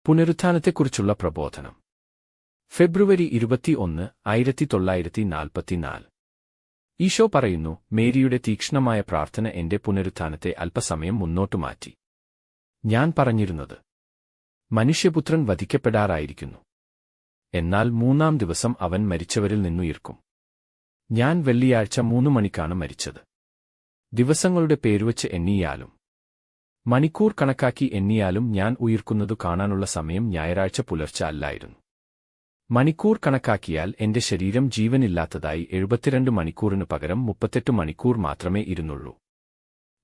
പുനരുത്ഥാനത്തെക്കുറിച്ചുള്ള പ്രബോധനം. ഫെബ്രുവരി 21, 1944. ഈശോ പറയുന്നു, മേരിയുടെ തീക്ഷ്ണമായ പ്രാർത്ഥന എന്റെ പുനരുത്ഥാനത്തെ അല്പസമയം മുന്നോട്ടു മാറ്റി. ഞാൻ പറഞ്ഞിരുന്നത്, മനുഷ്യപുത്രൻ വധിക്കപ്പെടാറായിരിക്കുന്നു. എന്നാൽ 3-ാം ദിവസം അവൻ മരിച്ചവരിൽ നിന്നുയർക്കും. ഞാൻ വെള്ളിയാഴ്ച 3 മണിക്കാണ് മരിച്ചത്. ദിവസങ്ങളുടെ പേരുവച്ച് എണ്ണിയാലും മണിക്കൂർ കണക്കാക്കി എണ്ണിയാലും ഞാൻ ഉയിർക്കുന്നതു കാണാനുള്ള സമയം ഞായറാഴ്ച പുലർച്ചെ അല്ലായിരുന്നു. മണിക്കൂർ കണക്കാക്കിയാൽ എന്റെ ശരീരം ജീവനില്ലാത്തതായി 72 മണിക്കൂറിനു പകരം 38 മണിക്കൂർ മാത്രമേ ഇരുന്നുള്ളൂ.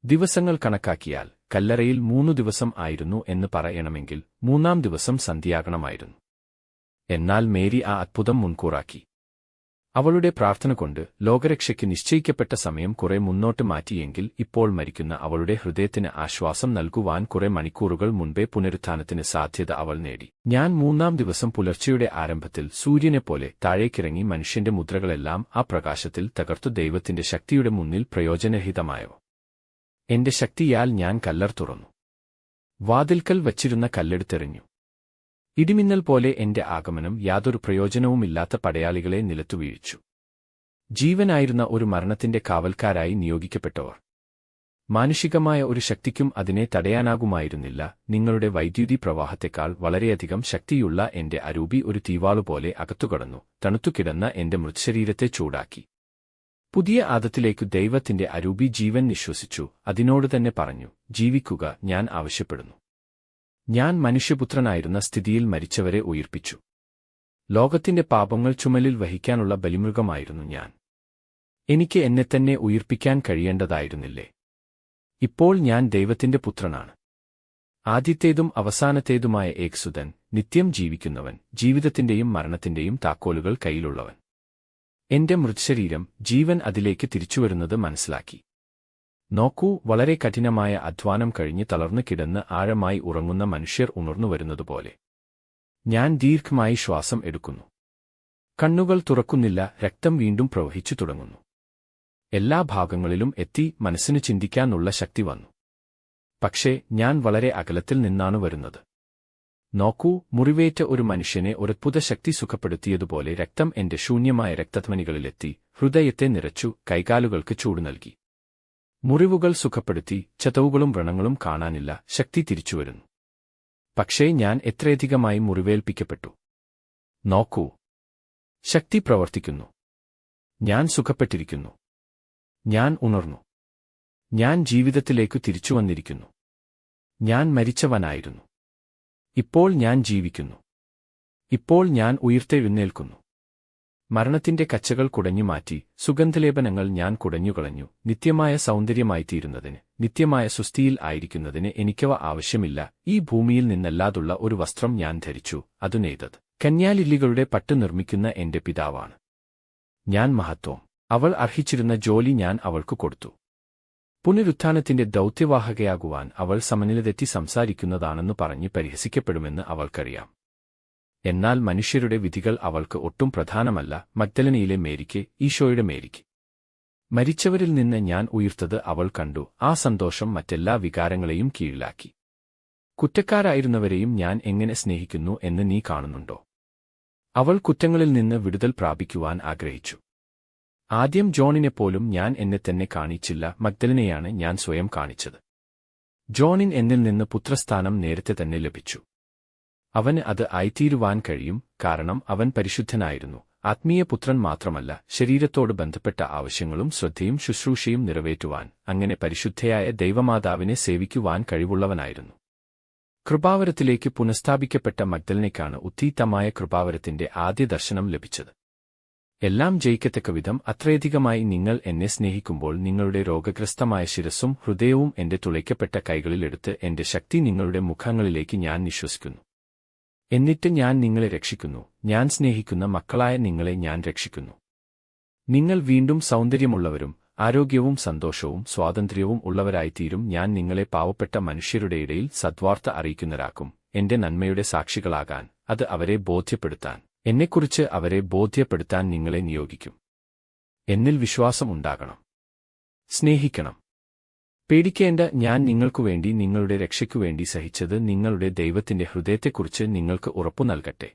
ദിവസങ്ങൾ കണക്കാക്കിയാൽ കല്ലറയിൽ 3 ദിവസം ആയിരുന്നു എന്ന് പറയണമെങ്കിൽ 3-ാം ദിവസം സന്ധ്യയാകണമായിരുന്നു. എന്നാൽ മേരി ആ അത്ഭുതം മുൻകൂറാക്കി. അവളുടെ പ്രാർത്ഥന കൊണ്ട് ലോകരക്ഷയ്ക്ക് നിശ്ചയിക്കപ്പെട്ട സമയം കുറെ മുന്നോട്ട് മാറ്റിയെങ്കിൽ ഇപ്പോൾ മരിക്കുന്ന അവളുടെ ഹൃദയത്തിന് ആശ്വാസം നൽകുവാൻ കുറെ മണിക്കൂറുകൾ മുൻപേ പുനരുത്ഥാനത്തിന് സാധ്യത അവൾ നേടി. ഞാൻ 3-ാം ദിവസം പുലർച്ചെയുടെ ആരംഭത്തിൽ സൂര്യനെപ്പോലെ താഴേക്കിറങ്ങി മനുഷ്യന്റെ മുദ്രകളെല്ലാം ആ പ്രകാശത്തിൽ തകർത്തു ദൈവത്തിന്റെ ശക്തിയുടെ മുന്നിൽ പ്രയോജനരഹിതമായോ. എന്റെ ശക്തിയാൽ ഞാൻ കല്ലർ തുറന്നു. വാതിൽക്കൽ വച്ചിരുന്ന കല്ലെടുത്തെറിഞ്ഞു. ഇടിമിന്നൽ പോലെ എന്റെ ആഗമനം യാതൊരു പ്രയോജനവുമില്ലാത്ത പടയാളികളെ നിലത്തു വീഴ്ച്ചു. ജീവനായിരുന്ന ഒരു മരണത്തിന്റെ കാവൽക്കാരായി നിയോഗിക്കപ്പെട്ടവർ. മാനുഷികമായ ഒരു ശക്തിക്കും അതിനെ തടയാനാകുമായിരുന്നില്ല. നിങ്ങളുടെ വൈദ്യുതി പ്രവാഹത്തെക്കാൾ വളരെയധികം ശക്തിയുള്ള എന്റെ അരൂപി ഒരു തീവാളുപോലെ അകത്തുകടന്നു തണുത്തുകിടന്ന എന്റെ മൃതശരീരത്തെ ചൂടാക്കി. പുതിയ ആദത്തിലേക്കു ദൈവത്തിന്റെ അരൂപി ജീവൻ നിശ്വസിച്ചു. അതിനോട് തന്നെ പറഞ്ഞു, ജീവിക്കുക, ഞാൻ ആവശ്യപ്പെടുന്നു. ഞാൻ മനുഷ്യപുത്രനായിരുന്ന സ്ഥിതിയിൽ മരിച്ചവരെ ഉയിർപ്പിച്ചു. ലോകത്തിന്റെ പാപങ്ങൾ ചുമലിൽ വഹിക്കാനുള്ള ബലിമൃഗമായിരുന്നു ഞാൻ. എനിക്ക് എന്നെത്തന്നെ ഉയിർപ്പിക്കാൻ കഴിയേണ്ടതായിരുന്നില്ലേ? ഇപ്പോൾ ഞാൻ ദൈവത്തിന്റെ പുത്രനാണ്. ആദ്യത്തേതും അവസാനത്തേതുമായ ഏകസുതൻ, നിത്യം ജീവിക്കുന്നവൻ, ജീവിതത്തിന്റെയും മരണത്തിന്റെയും താക്കോലുകൾ കയ്യിലുള്ളവൻ. എന്റെ മൃതശരീരം ജീവൻ അതിലേക്ക് തിരിച്ചുവരുന്നത് മനസ്സിലാക്കി. നോക്കൂ, വളരെ കഠിനമായ അധ്വാനം കഴിഞ്ഞ് തളർന്നു കിടന്ന് ആഴമായി ഉറങ്ങുന്ന മനുഷ്യർ ഉണർന്നുവരുന്നതുപോലെ. ഞാൻ ദീർഘമായി ശ്വാസം എടുക്കുന്നു. കണ്ണുകൾ തുറക്കുന്നില്ല. രക്തം വീണ്ടും പ്രവഹിച്ചു തുടങ്ങുന്നു. എല്ലാ ഭാഗങ്ങളിലും എത്തി. മനസ്സിനു ചിന്തിക്കാനുള്ള ശക്തി വന്നു. പക്ഷേ ഞാൻ വളരെ അകലത്തിൽ നിന്നാണ് വരുന്നത്. നോക്കൂ, മുറിവേറ്റ ഒരു മനുഷ്യനെ ഒരത്ഭുത ശക്തി സുഖപ്പെടുത്തിയതുപോലെ രക്തം എന്റെ ശൂന്യമായ രക്തധ്വനികളിലെത്തി, ഹൃദയത്തെ നിറച്ചു, കൈകാലുകൾക്ക് ചൂട് നൽകി. മുറിവുകൾ സുഖപ്പെടുത്തി. ചതവുകളും വ്രണങ്ങളും കാണാനില്ല. ശക്തി തിരിച്ചുവരുന്നു. പക്ഷേ ഞാൻ എത്രയധികമായി മുറിവേൽപ്പിക്കപ്പെട്ടു. നോക്കൂ, ശക്തി പ്രവർത്തിക്കുന്നു. ഞാൻ സുഖപ്പെട്ടിരിക്കുന്നു. ഞാൻ ഉണർന്നു. ഞാൻ ജീവിതത്തിലേക്കു തിരിച്ചുവന്നിരിക്കുന്നു. ഞാൻ മരിച്ചവനായിരുന്നു. ഇപ്പോൾ ഞാൻ ജീവിക്കുന്നു. ഇപ്പോൾ ഞാൻ ഉയിർത്തെഴുന്നേൽക്കുന്നു. മരണത്തിന്റെ കച്ചകൾ കുടഞ്ഞുമാറ്റി. സുഗന്ധലേപനങ്ങൾ ഞാൻ കുടഞ്ഞുകളഞ്ഞു. നിത്യമായ സൗന്ദര്യമായിത്തീരുന്നതിന്, നിത്യമായ സുസ്ഥിയിൽ ആയിരിക്കുന്നതിന് എനിക്കവ ആവശ്യമില്ല. ഈ ഭൂമിയിൽ നിന്നല്ലാതുള്ള ഒരു വസ്ത്രം ഞാൻ ധരിച്ചു. അതു നെയ്തത് കന്യാലില്ലികളുടെ പട്ട് നിർമ്മിക്കുന്ന എന്റെ പിതാവാണ്. ഞാൻ മഹത്വം, അവൾ അർഹിച്ചിരുന്ന ജോലി ഞാൻ അവൾക്കു കൊടുത്തു. പുനരുത്ഥാനത്തിന്റെ ദൗത്യവാഹകയാകുവാൻ അവൾ സമനില തെറ്റി സംസാരിക്കുന്നതാണെന്നു പറഞ്ഞ് പരിഹസിക്കപ്പെടുമെന്ന് അവൾക്കറിയാം. എന്നാൽ മനുഷ്യരുടെ വിധികൾ അവൾക്ക് ഒട്ടും പ്രധാനമല്ല. മഗ്ദലനയിലെ മേരിക്ക്, ഈശോയുടെ മേരിക്ക്. മരിച്ചവരിൽ നിന്ന് ഞാൻ ഉയിർത്തത് അവൾ കണ്ടു. ആ സന്തോഷം മറ്റെല്ലാ വികാരങ്ങളെയും കീഴിലാക്കി. കുറ്റക്കാരായിരുന്നവരെയും ഞാൻ എങ്ങനെ സ്നേഹിക്കുന്നു എന്ന് നീ കാണുന്നുണ്ടോ? അവൾ കുറ്റങ്ങളിൽ നിന്ന് വിടുതൽ പ്രാപിക്കുവാൻ ആഗ്രഹിച്ചു. ആദ്യം ജോണിനെപ്പോലും ഞാൻ എന്നെത്തന്നെ കാണിച്ചില്ല. മഗ്ദലനയാണ് ഞാൻ സ്വയം കാണിച്ചത്. ജോണിൻ എന്നിൽ നിന്ന് പുത്രസ്ഥാനം നേരത്തെ തന്നെ ലഭിച്ചു. അവന് അത് ആയിത്തീരുവാൻ കഴിയും, കാരണം അവൻ പരിശുദ്ധനായിരുന്നു. ആത്മീയ പുത്രൻ മാത്രമല്ല, ശരീരത്തോട് ബന്ധപ്പെട്ട ആവശ്യങ്ങളും ശ്രദ്ധയും ശുശ്രൂഷയും നിറവേറ്റുവാൻ, അങ്ങനെ പരിശുദ്ധയായ ദൈവമാതാവിനെ സേവിക്കുവാൻ കഴിവുള്ളവനായിരുന്നു. കൃപാവരത്തിലേക്ക് പുനഃസ്ഥാപിക്കപ്പെട്ട മഗ്ദലനയ്ക്കാണ് ഉത്തീതമായ കൃപാവരത്തിന്റെ ആദ്യ ദർശനം ലഭിച്ചത്. എല്ലാം ജയിക്കത്തക്കവിധം അത്രയധികമായി നിങ്ങൾ എന്നെ സ്നേഹിക്കുമ്പോൾ നിങ്ങളുടെ രോഗഗ്രസ്തമായ ശിരസ്സും ഹൃദയവും എന്റെ തുളയ്ക്കപ്പെട്ട കൈകളിലെടുത്ത് എന്റെ ശക്തി നിങ്ങളുടെ മുഖങ്ങളിലേക്ക് ഞാൻ നിശ്വസിക്കുന്നു. എന്നിട്ട് ഞാൻ നിങ്ങളെ രക്ഷിക്കുന്നു. ഞാൻ സ്നേഹിക്കുന്ന മക്കളായ നിങ്ങളെ ഞാൻ രക്ഷിക്കുന്നു. നിങ്ങൾ വീണ്ടും സൗന്ദര്യമുള്ളവരും ആരോഗ്യവും സന്തോഷവും സ്വാതന്ത്ര്യവും ഉള്ളവരായിത്തീരും. ഞാൻ നിങ്ങളെ പാവപ്പെട്ട മനുഷ്യരുടെ ഇടയിൽ സദ്വാർത്ത അറിയിക്കുന്നവരാക്കും. എന്റെ നന്മയുടെ സാക്ഷികളാകാൻ, അത് അവരെ ബോധ്യപ്പെടുത്താൻ, എന്നെക്കുറിച്ച് അവരെ ബോധ്യപ്പെടുത്താൻ നിങ്ങളെ നിയോഗിക്കും. എന്നിൽ വിശ്വാസം ഉണ്ടാകണം. സ്നേഹിക്കണം. പേടിക്കേണ്ട, ഞാൻ നിങ്ങൾക്കുവേണ്ടി നിങ്ങളുടെ രക്ഷയ്ക്കുവേണ്ടി സഹിച്ചത് നിങ്ങളുടെ ദൈവത്തിന്റെ ഹൃദയത്തെക്കുറിച്ച് നിങ്ങൾക്ക് ഉറപ്പു നൽകട്ടെ.